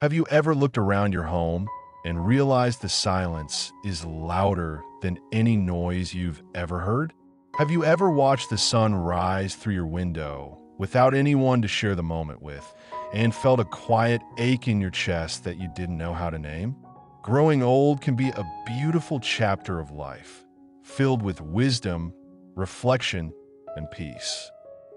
Have you ever looked around your home and realized the silence is louder than any noise you've ever heard? Have you ever watched the sun rise through your window without anyone to share the moment with and felt a quiet ache in your chest that you didn't know how to name? Growing old can be a beautiful chapter of life, filled with wisdom, reflection, and peace.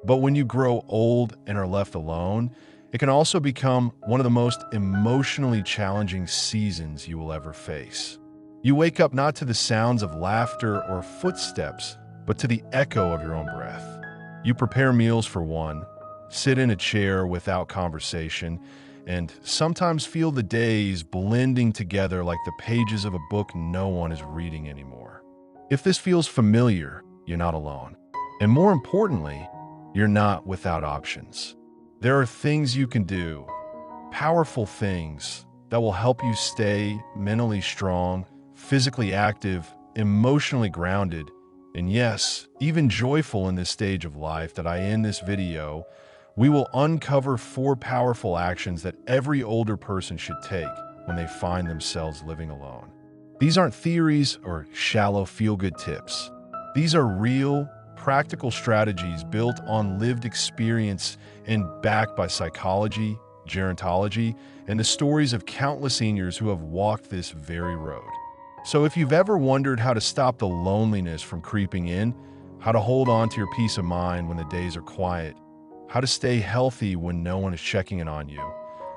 But when you grow old and are left alone, it can also become one of the most emotionally challenging seasons you will ever face. You wake up not to the sounds of laughter or footsteps, but to the echo of your own breath. You prepare meals for one, sit in a chair without conversation, and sometimes feel the days blending together like the pages of a book no one is reading anymore. If this feels familiar, you're not alone. And more importantly, you're not without options. There are things you can do, powerful things that will help you stay mentally strong, physically active, emotionally grounded, and yes, even joyful in this stage of life that I end this video. We will uncover 4 powerful actions that every older person should take when they find themselves living alone. These aren't theories or shallow feel-good tips. These are real, practical strategies built on lived experience and backed by psychology, gerontology, and the stories of countless seniors who have walked this very road. So if you've ever wondered how to stop the loneliness from creeping in, how to hold on to your peace of mind when the days are quiet, how to stay healthy when no one is checking in on you,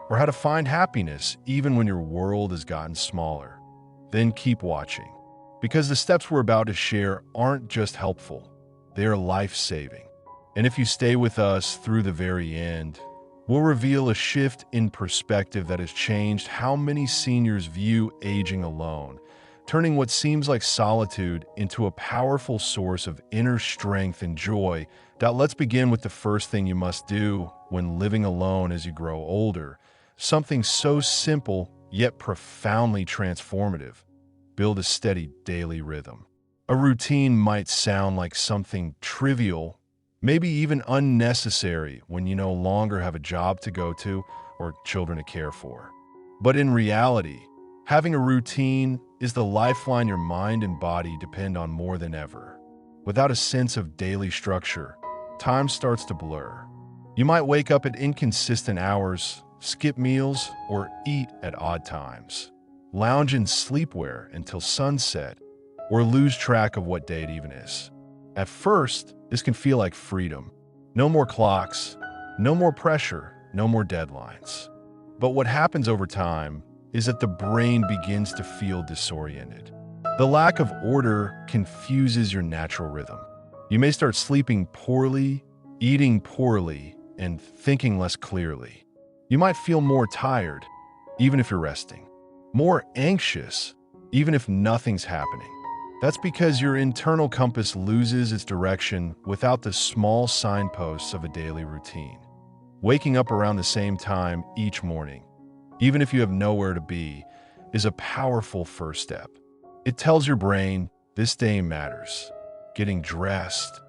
or how to find happiness even when your world has gotten smaller, then keep watching. Because the steps we're about to share aren't just helpful, they are life-saving. And if you stay with us through the very end, we'll reveal a shift in perspective that has changed how many seniors view aging alone, turning what seems like solitude into a powerful source of inner strength and joy. Let's begin with the first thing you must do when living alone as you grow older. Something so simple yet profoundly transformative. Build a steady daily rhythm. A routine might sound like something trivial, maybe even unnecessary when you no longer have a job to go to or children to care for. But in reality, having a routine is the lifeline your mind and body depend on more than ever. Without a sense of daily structure, time starts to blur. You might wake up at inconsistent hours, skip meals, or eat at odd times, lounge in sleepwear until sunset, or lose track of what day it even is. At first, this can feel like freedom. No more clocks, no more pressure, no more deadlines. But what happens over time is that the brain begins to feel disoriented. The lack of order confuses your natural rhythm. You may start sleeping poorly, eating poorly, and thinking less clearly. You might feel more tired, even if you're resting. More anxious, even if nothing's happening. That's because your internal compass loses its direction without the small signposts of a daily routine. Waking up around the same time each morning, even if you have nowhere to be, is a powerful first step. It tells your brain, this day matters. Getting dressed,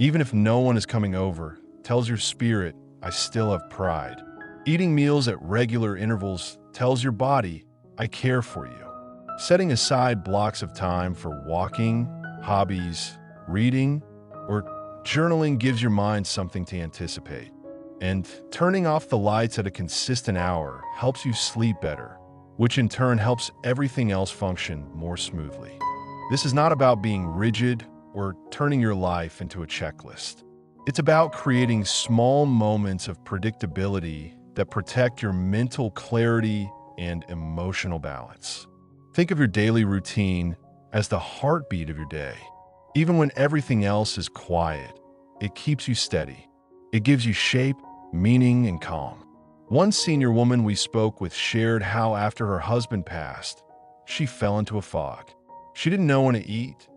even if no one is coming over, tells your spirit, I still have pride. Eating meals at regular intervals tells your body, I care for you. Setting aside blocks of time for walking, hobbies, reading, or journaling gives your mind something to anticipate. And turning off the lights at a consistent hour helps you sleep better, which in turn helps everything else function more smoothly. This is not about being rigid or turning your life into a checklist. It's about creating small moments of predictability that protect your mental clarity and emotional balance. Think of your daily routine as the heartbeat of your day. Even when everything else is quiet, it keeps you steady. It gives you shape, meaning, and calm. One senior woman we spoke with shared how after her husband passed, she fell into a fog. She didn't know when to eat,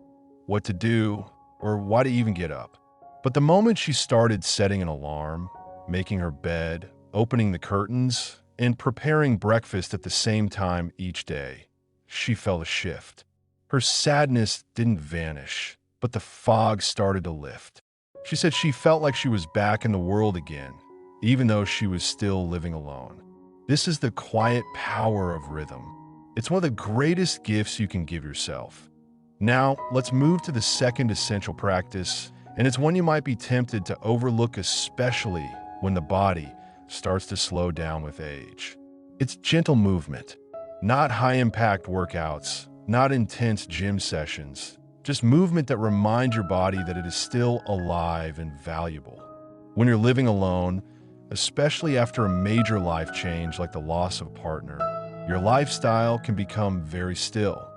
what to do, or why to even get up. But the moment she started setting an alarm, making her bed, opening the curtains, and preparing breakfast at the same time each day, she felt a shift. Her sadness didn't vanish, but the fog started to lift. She said she felt like she was back in the world again, even though she was still living alone. This is the quiet power of rhythm. It's one of the greatest gifts you can give yourself. Now, let's move to the second essential practice, and it's one you might be tempted to overlook, especially when the body starts to slow down with age. It's gentle movement, not high-impact workouts, not intense gym sessions, just movement that reminds your body that it is still alive and valuable. When you're living alone, especially after a major life change like the loss of a partner, your lifestyle can become very still.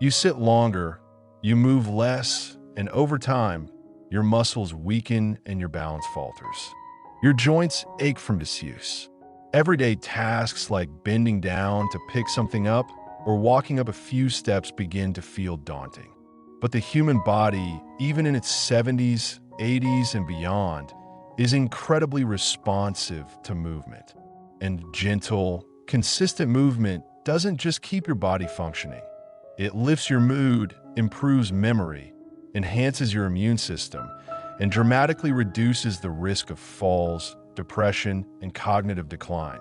You sit longer, you move less, and over time, your muscles weaken and your balance falters. Your joints ache from disuse. Everyday tasks like bending down to pick something up or walking up a few steps begin to feel daunting. But the human body, even in its 70s, 80s, and beyond, is incredibly responsive to movement. And gentle, consistent movement doesn't just keep your body functioning. It lifts your mood, improves memory, enhances your immune system, and dramatically reduces the risk of falls, depression, and cognitive decline.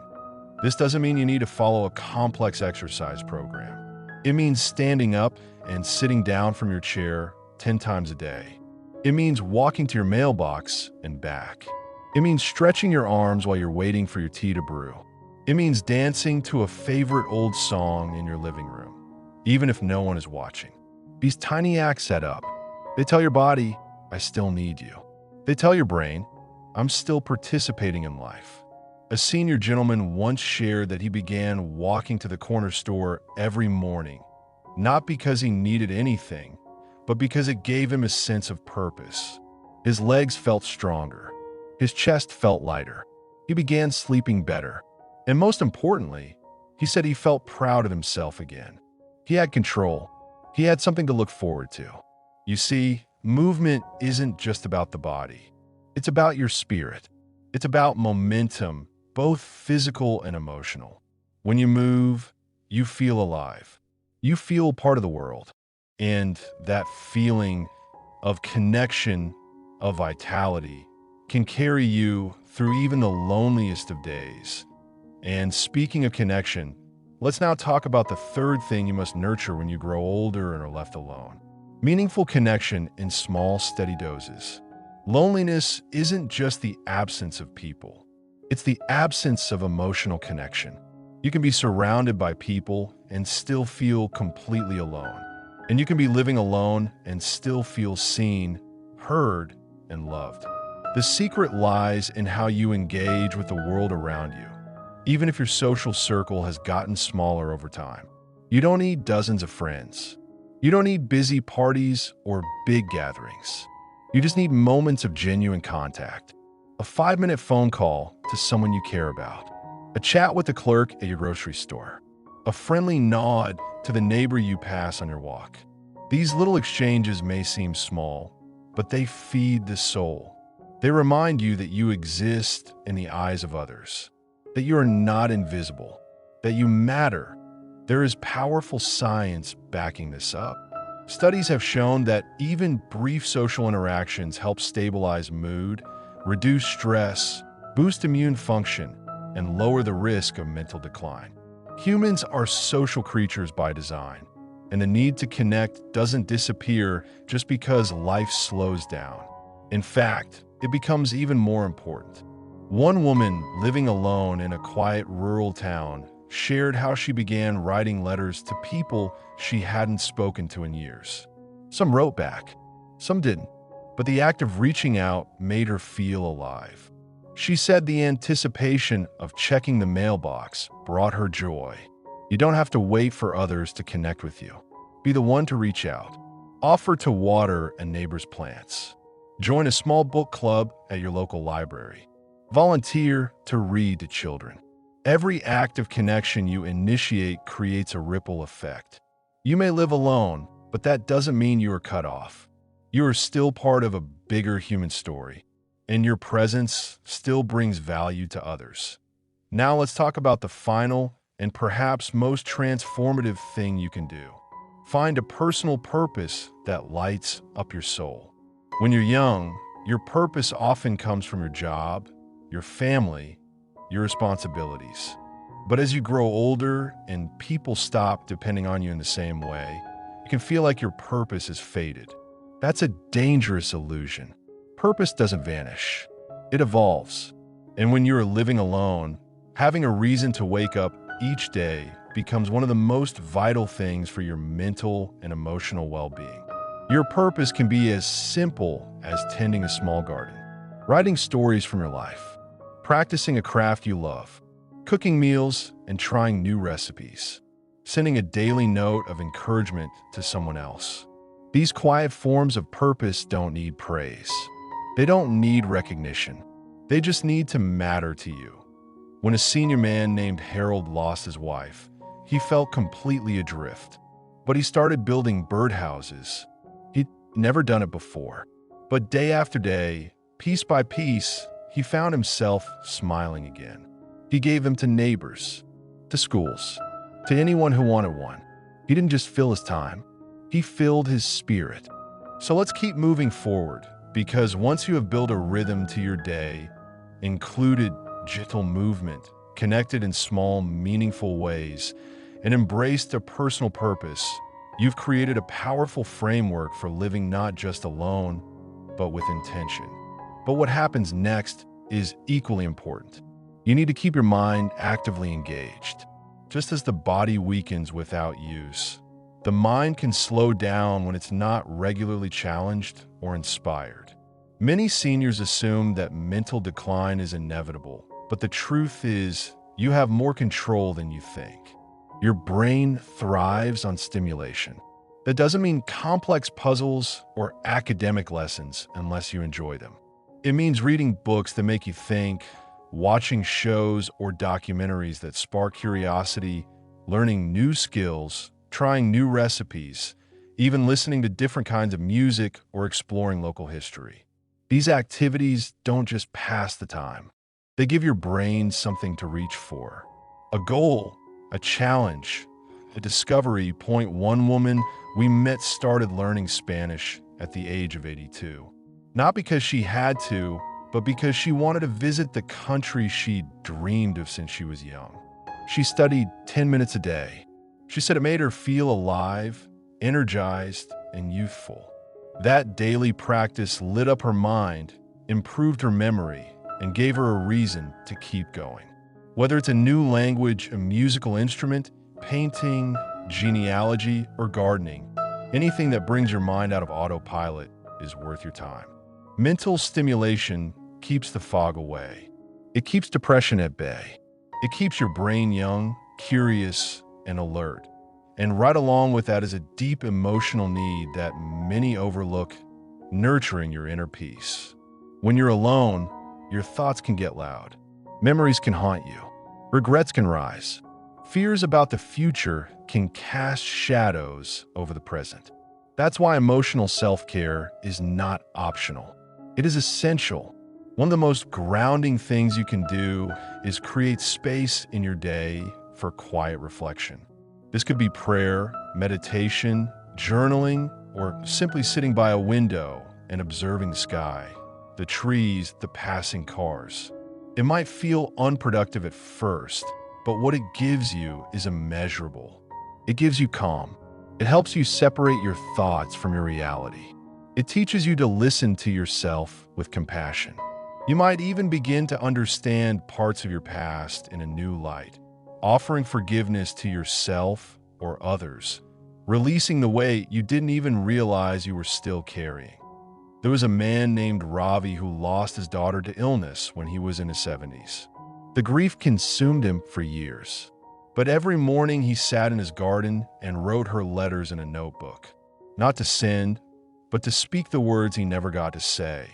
This doesn't mean you need to follow a complex exercise program. It means standing up and sitting down from your chair 10 times a day. It means walking to your mailbox and back. It means stretching your arms while you're waiting for your tea to brew. It means dancing to a favorite old song in your living room, even if no one is watching. These tiny acts add up. They tell your body, I still need you. They tell your brain, I'm still participating in life. A senior gentleman once shared that he began walking to the corner store every morning, not because he needed anything, but because it gave him a sense of purpose. His legs felt stronger. His chest felt lighter. He began sleeping better. And most importantly, he said he felt proud of himself again. He had control. He had something to look forward to. You see, movement isn't just about the body. It's about your spirit. It's about momentum, both physical and emotional. When you move, you feel alive. You feel part of the world. And that feeling of connection, of vitality, can carry you through even the loneliest of days. And speaking of connection, let's now talk about the third thing you must nurture when you grow older and are left alone. Meaningful connection in small, steady doses. Loneliness isn't just the absence of people. It's the absence of emotional connection. You can be surrounded by people and still feel completely alone. And you can be living alone and still feel seen, heard, and loved. The secret lies in how you engage with the world around you, even if your social circle has gotten smaller over time. You don't need dozens of friends. You don't need busy parties or big gatherings. You just need moments of genuine contact. A 5-minute phone call to someone you care about. A chat with the clerk at your grocery store. A friendly nod to the neighbor you pass on your walk. These little exchanges may seem small, but they feed the soul. They remind you that you exist in the eyes of others, that you are not invisible, that you matter. There is powerful science backing this up. Studies have shown that even brief social interactions help stabilize mood, reduce stress, boost immune function, and lower the risk of mental decline. Humans are social creatures by design, and the need to connect doesn't disappear just because life slows down. In fact, it becomes even more important. One woman living alone in a quiet rural town shared how she began writing letters to people she hadn't spoken to in years. Some wrote back, some didn't, but the act of reaching out made her feel alive. She said the anticipation of checking the mailbox brought her joy. You don't have to wait for others to connect with you. Be the one to reach out. Offer to water a neighbor's plants. Join a small book club at your local library. Volunteer to read to children. Every act of connection you initiate creates a ripple effect. You may live alone, but that doesn't mean you are cut off. You are still part of a bigger human story, and your presence still brings value to others. Now let's talk about the final and perhaps most transformative thing you can do. Find a personal purpose that lights up your soul. When you're young, your purpose often comes from your job, your family, your responsibilities. But as you grow older and people stop depending on you in the same way, it can feel like your purpose has faded. That's a dangerous illusion. Purpose doesn't vanish, it evolves. And when you're living alone, having a reason to wake up each day becomes one of the most vital things for your mental and emotional well-being. Your purpose can be as simple as tending a small garden, writing stories from your life, practicing a craft you love, cooking meals and trying new recipes, sending a daily note of encouragement to someone else. These quiet forms of purpose don't need praise. They don't need recognition. They just need to matter to you. When a senior man named Harold lost his wife, he felt completely adrift. But he started building birdhouses. He'd never done it before. But day after day, piece by piece, he found himself smiling again. He gave them to neighbors, to schools, to anyone who wanted one. He didn't just fill his time, he filled his spirit. So let's keep moving forward, because once you have built a rhythm to your day, included gentle movement, connected in small, meaningful ways, and embraced a personal purpose, you've created a powerful framework for living not just alone, but with intention. But what happens next is equally important. You need to keep your mind actively engaged. Just as the body weakens without use, the mind can slow down when it's not regularly challenged or inspired. Many seniors assume that mental decline is inevitable, but the truth is, you have more control than you think. Your brain thrives on stimulation. That doesn't mean complex puzzles or academic lessons unless you enjoy them. It means reading books that make you think, watching shows or documentaries that spark curiosity, learning new skills, trying new recipes, even listening to different kinds of music or exploring local history. These activities don't just pass the time. They give your brain something to reach for. A goal, a challenge, a discovery. Point: one woman we met started learning Spanish at the age of 82. Not because she had to, but because she wanted to visit the country she'd dreamed of since she was young. She studied 10 minutes a day. She said it made her feel alive, energized, and youthful. That daily practice lit up her mind, improved her memory, and gave her a reason to keep going. Whether it's a new language, a musical instrument, painting, genealogy, or gardening, anything that brings your mind out of autopilot is worth your time. Mental stimulation keeps the fog away. It keeps depression at bay. It keeps your brain young, curious, and alert. And right along with that is a deep emotional need that many overlook: nurturing your inner peace. When you're alone, your thoughts can get loud. Memories can haunt you. Regrets can rise. Fears about the future can cast shadows over the present. That's why emotional self-care is not optional. It is essential. One of the most grounding things you can do is create space in your day for quiet reflection. This could be prayer, meditation, journaling, or simply sitting by a window and observing the sky, the trees, the passing cars. It might feel unproductive at first, but what it gives you is immeasurable. It gives you calm. It helps you separate your thoughts from your reality. It teaches you to listen to yourself with compassion. You might even begin to understand parts of your past in a new light, offering forgiveness to yourself or others, releasing the weight you didn't even realize you were still carrying. There was a man named Ravi who lost his daughter to illness when he was in his 70s. The grief consumed him for years. But every morning he sat in his garden and wrote her letters in a notebook. Not to send, but to speak the words he never got to say.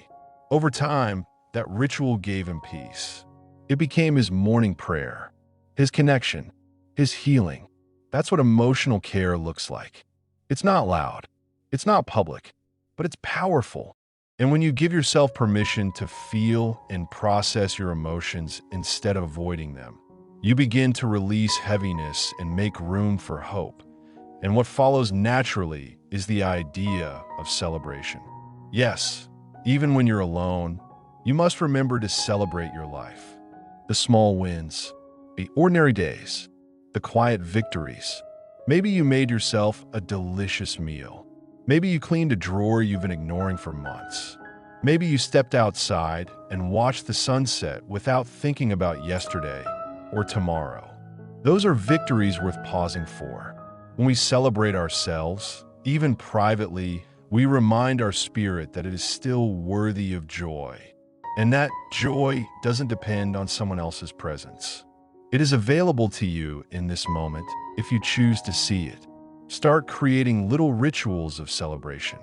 Over time, that ritual gave him peace. It became his morning prayer, his connection, his healing. That's what emotional care looks like. It's not loud, it's not public, but it's powerful. And when you give yourself permission to feel and process your emotions instead of avoiding them, you begin to release heaviness and make room for hope. And what follows naturally is the idea of celebration. Yes, even when you're alone, you must remember to celebrate your life. The small wins, The ordinary days, the quiet victories. Maybe you made yourself a delicious meal. Maybe you cleaned a drawer you've been ignoring for months. Maybe you stepped outside and watched the sunset without thinking about yesterday or tomorrow. Those are victories worth pausing for. When we celebrate ourselves, even privately, we remind our spirit that it is still worthy of joy. And that joy doesn't depend on someone else's presence. It is available to you in this moment if you choose to see it. Start creating little rituals of celebration.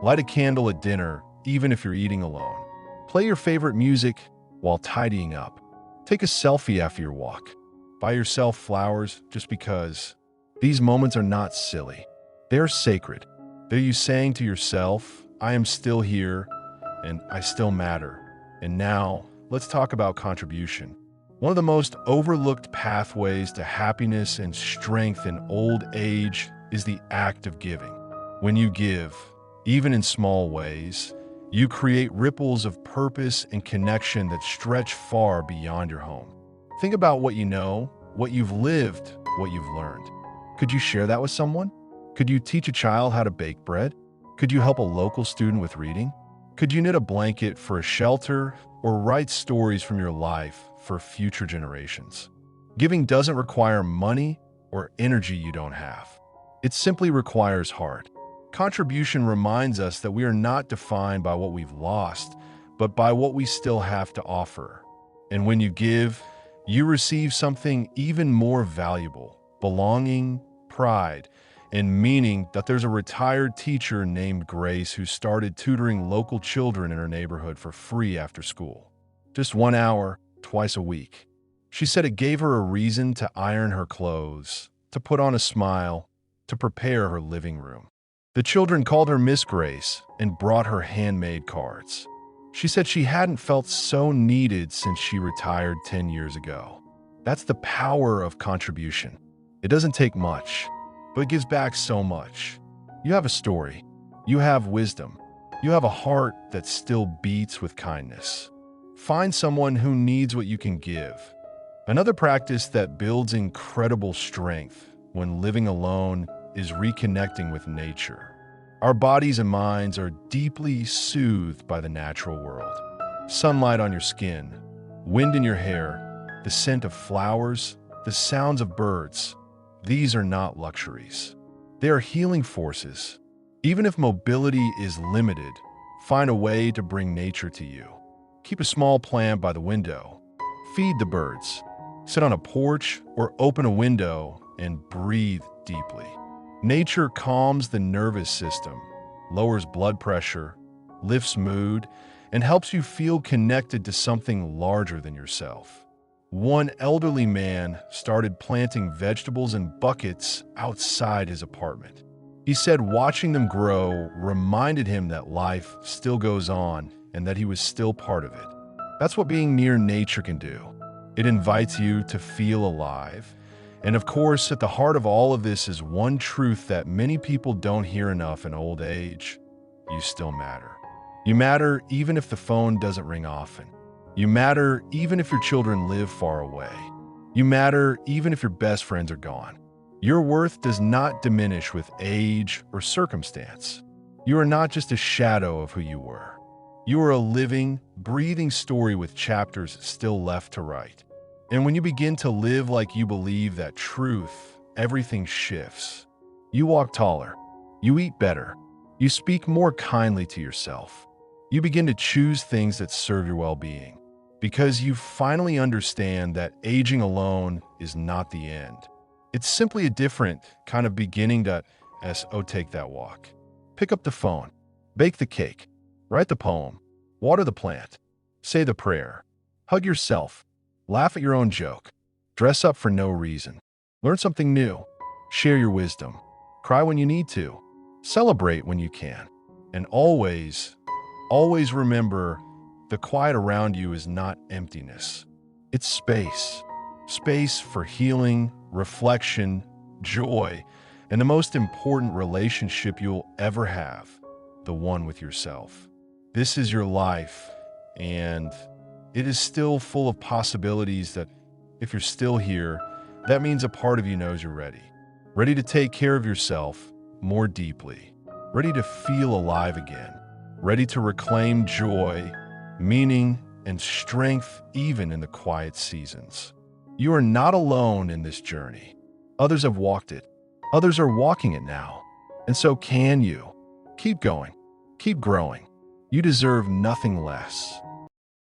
Light a candle at dinner, even if you're eating alone. Play your favorite music while tidying up. Take a selfie after your walk. Buy yourself flowers just because. These moments are not silly. They're sacred. They're you saying to yourself, I am still here and I still matter. And now, let's talk about contribution. One of the most overlooked pathways to happiness and strength in old age is the act of giving. When you give, even in small ways, you create ripples of purpose and connection that stretch far beyond your home. Think about what you know, what you've lived, what you've learned. Could you share that with someone? Could you teach a child how to bake bread? Could you help a local student with reading? Could you knit a blanket for a shelter or write stories from your life for future generations? Giving doesn't require money or energy you don't have. It simply requires heart. Contribution reminds us that we are not defined by what we've lost, but by what we still have to offer. And when you give, you receive something even more valuable: belonging, pride, and meaning. That there's a retired teacher named Grace who started tutoring local children in her neighborhood for free after school. Just 1 hour, twice a week. She said it gave her a reason to iron her clothes, to put on a smile, to prepare her living room. The children called her Miss Grace and brought her handmade cards. She said she hadn't felt so needed since she retired 10 years ago. That's the power of contribution. It doesn't take much, but it gives back so much. You have a story. You have wisdom. You have a heart that still beats with kindness. Find someone who needs what you can give. Another practice that builds incredible strength when living alone is reconnecting with nature. Our bodies and minds are deeply soothed by the natural world. Sunlight on your skin, wind in your hair, the scent of flowers, the sounds of birds. These are not luxuries. They are healing forces. Even if mobility is limited, find a way to bring nature to you. Keep a small plant by the window. Feed the birds. Sit on a porch or open a window and breathe deeply. Nature calms the nervous system, lowers blood pressure, lifts mood, and helps you feel connected to something larger than yourself. One elderly man started planting vegetables in buckets outside his apartment. He said watching them grow reminded him that life still goes on and that he was still part of it. That's what being near nature can do. It invites you to feel alive. And of course, at the heart of all of this is one truth that many people don't hear enough in old age: you still matter. You matter even if the phone doesn't ring often. You matter even if your children live far away. You matter even if your best friends are gone. Your worth does not diminish with age or circumstance. You are not just a shadow of who you were. You are a living, breathing story with chapters still left to write. And when you begin to live like you believe that truth, everything shifts. You walk taller. You eat better. You speak more kindly to yourself. You begin to choose things that serve your well-being, because you finally understand that aging alone is not the end. It's simply a different kind of beginning to take that walk. Pick up the phone. Bake the cake. Write the poem. Water the plant. Say the prayer. Hug yourself. Laugh at your own joke. Dress up for no reason. Learn something new. Share your wisdom. Cry when you need to. Celebrate when you can. And always remember, the quiet around you is not emptiness. It's space. Space for healing, reflection, joy, and the most important relationship you'll ever have, the one with yourself. This is your life, and it is still full of possibilities that If you're still here, that means a part of you knows you're ready. Ready to take care of yourself more deeply. Ready to feel alive again. Ready to reclaim joy, meaning, and strength even in the quiet seasons. You are not alone in this journey. Others have walked it. Others are walking it now. And so can you. Keep going. Keep growing. You deserve nothing less.